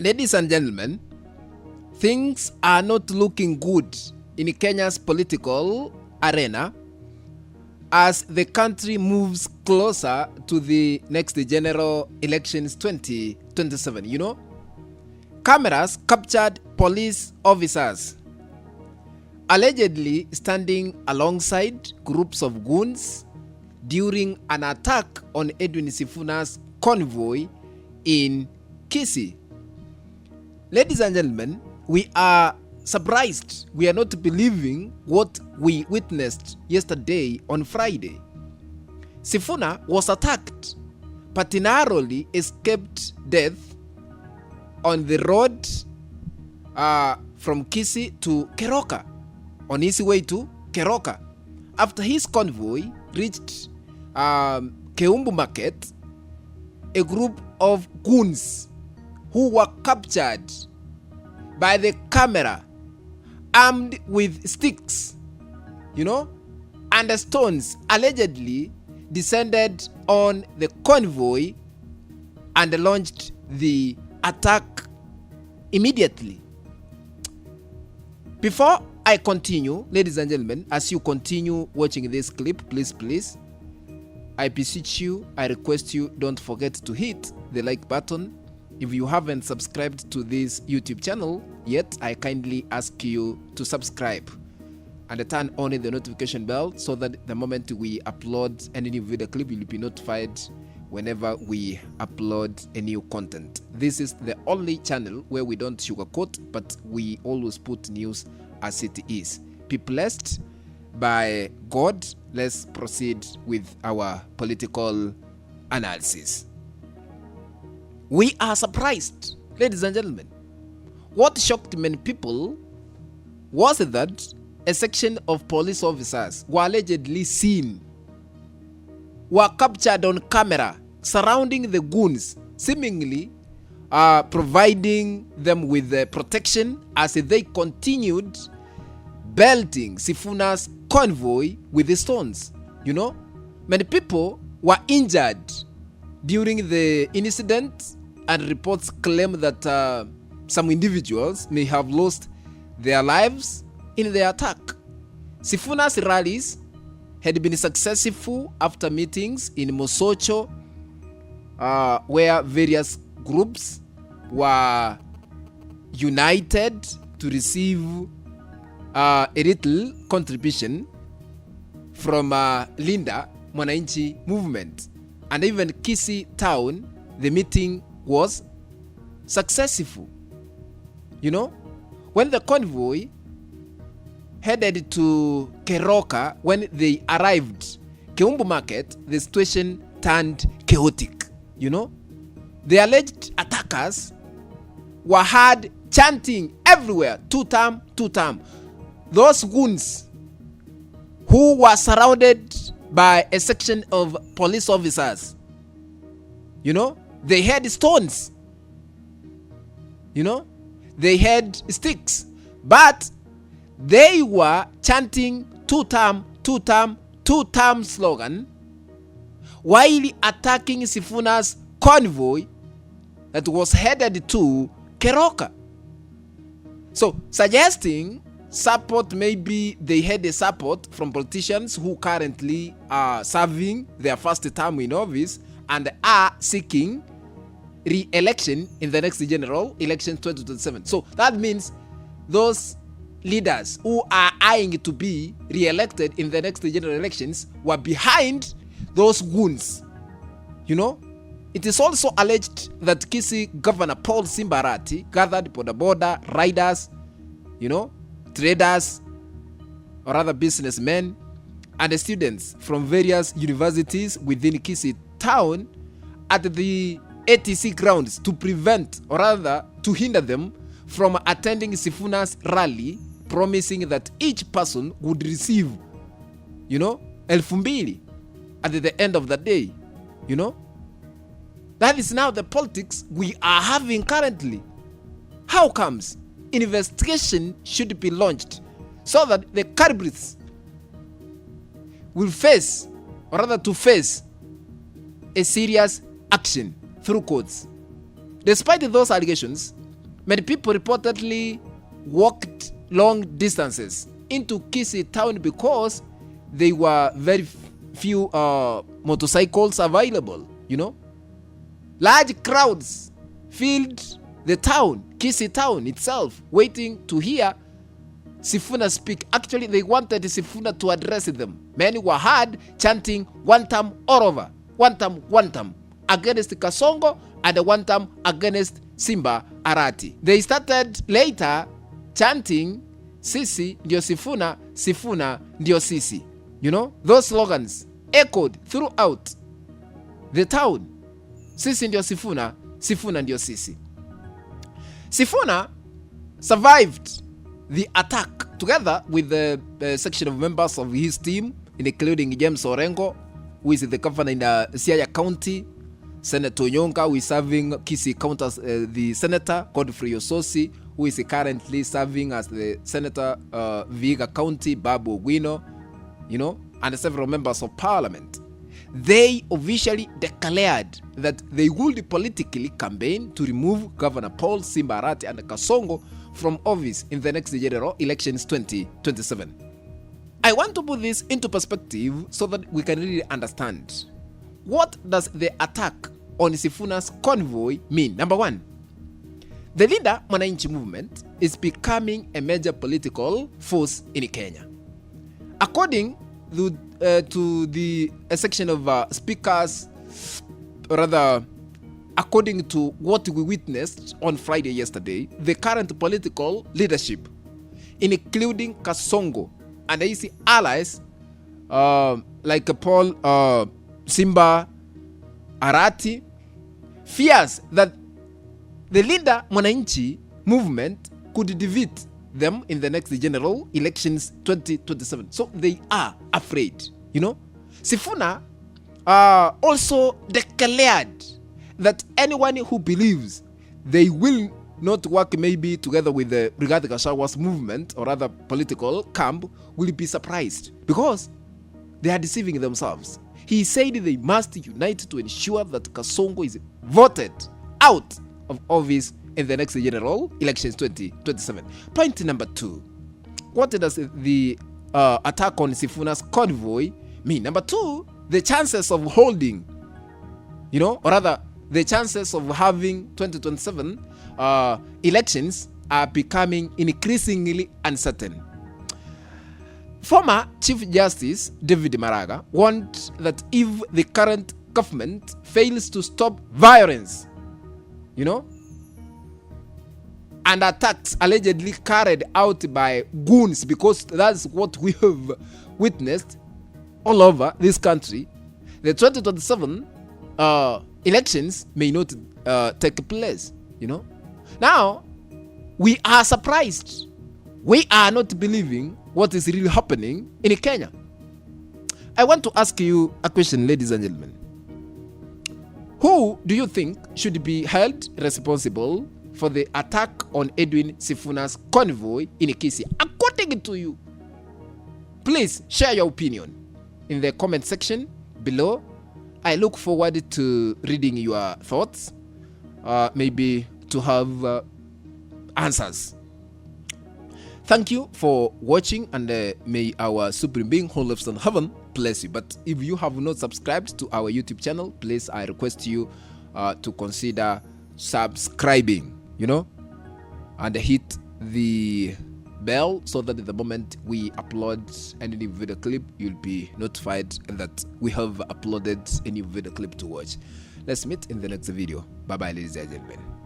Ladies and gentlemen, things are not looking good in Kenya's political arena as the country moves closer to the next general elections 2027. You know, cameras captured police officers allegedly standing alongside groups of goons during an attack on Edwin Sifuna's convoy in Kisii. Ladies and gentlemen, we are surprised. We are not believing what we witnessed yesterday on Friday. Sifuna was attacked, but narrowly escaped death on the road from Kisii to Keroka, on his way to Keroka. After his convoy reached Keumbu Market, a group of goons who were captured by the camera, armed with sticks, and stones, allegedly descended on the convoy and launched the attack immediately. Before I continue, ladies and gentlemen, as you continue watching this clip, please, I beseech you, I request you, don't forget to hit the like button. If you haven't subscribed to this YouTube channel yet, I kindly ask you to subscribe and turn on the notification bell so that the moment we upload any new video clip, you'll be notified whenever we upload a new content. This is the only channel where we don't sugarcoat, but we always put news as it is. Be blessed by God. Let's proceed with our political analysis. We are surprised, ladies and gentlemen. What shocked many people was that a section of police officers were allegedly seen, were captured on camera surrounding the goons, seemingly providing them with protection as they continued belting Sifuna's convoy with the stones. Many people were injured during the incident, and reports claim that some individuals may have lost their lives in the attack. Sifuna's rallies had been successful after meetings in Mosocho, where various groups were united to receive a little contribution from Linda Mwananchi movement. And even Kisii Town, the meeting was successful. When the convoy headed to Keroka, when they arrived Keumbu Market, the situation turned chaotic. The alleged attackers were heard chanting everywhere, two-term. Those goons who were surrounded by a section of police officers, they had stones, they had sticks, but they were chanting two-term slogan while attacking Sifuna's convoy that was headed to Keroka. So suggesting support, maybe they had a support from politicians who currently are serving their first term in office and are seeking re-election in the next general election 2027. So that means those leaders who are eyeing to be re-elected in the next general elections were behind those goons. It is also alleged that Kisii Governor Paul Simbarati gathered border riders, traders or other businessmen and students from various universities within Kisii Town at the ATC grounds to prevent, or rather to hinder them from attending Sifuna's rally, promising that each person would receive, 2,000 at the end of the day. That is now the politics we are having currently. How comes? Investigation should be launched so that the culprits will face, or rather to face, a serious action through courts. Despite those allegations, Many people reportedly walked long distances into Kisii Town because there were very few motorcycles available, you know. Large crowds filled the town, Kisii Town itself, waiting to hear Sifuna speak. Actually, they wanted Sifuna to address them. Many were heard chanting one term all over. One term against Kasongo and one term against Simba Arati. They started later chanting Sisi ndio Sifuna, Sifuna ndio Sisi. You know, those slogans echoed throughout the town. Sisi ndio Sifuna, Sifuna ndio Sisi. Sifuna survived the attack together with the section of members of his team, including James Orengo, who is the governor in Siaya County, Senator Onyonka, who is serving Kisii County as the senator, Godfrey Osotsi, who is currently serving as the senator Vihiga County, Babu Owino, you know, and several members of parliament. They officially declared that they would politically campaign to remove Governor Paul Simba Arati and Kasongo from office in the next general elections 2027. I want to put this into perspective so that we can really understand. What does the attack on Sifuna's convoy mean? Number one, the Linda Mwananchi movement is becoming a major political force in Kenya. According to the section of speakers, or rather, according to what we witnessed on Friday yesterday, the current political leadership, including Kasongo and his allies, like Paul Simba Arati, fears that the Linda Mwananchi movement could defeat them in the next general elections 2027. So they are afraid, you know. Sifuna also declared that anyone who believes they will not work maybe together with the Rigathi Gachagwa's movement or other political camp will be surprised because they are deceiving themselves. He said they must unite to ensure that Kasongo is voted out of office in the next general elections 2027. Point number two. What does the attack on Sifuna's convoy mean? Number two, the chances of holding, you know, or rather, the chances of having 2027 elections are becoming increasingly uncertain. Former Chief Justice David Maraga warned that if the current government fails to stop violence, you know, and attacks allegedly carried out by goons, because that's what we have witnessed all over this country, the 2027 elections may not take place, you know. Now, we are surprised. We are not believing what is really happening in Kenya. I want to ask you a question, ladies and gentlemen. Who do you think should be held responsible for the attack on Edwin Sifuna's convoy in Kisii, according to you? Please share your opinion in the comment section below. I look forward to reading your thoughts, maybe to have answers. Thank you for watching, and may our Supreme Being who lives in heaven bless you. But if you have not subscribed to our YouTube channel, please, I request you to consider subscribing, you know, and hit the bell so that the moment we upload any new video clip, you'll be notified that we have uploaded a new video clip to watch. Let's meet in the next video. Bye bye, ladies and gentlemen.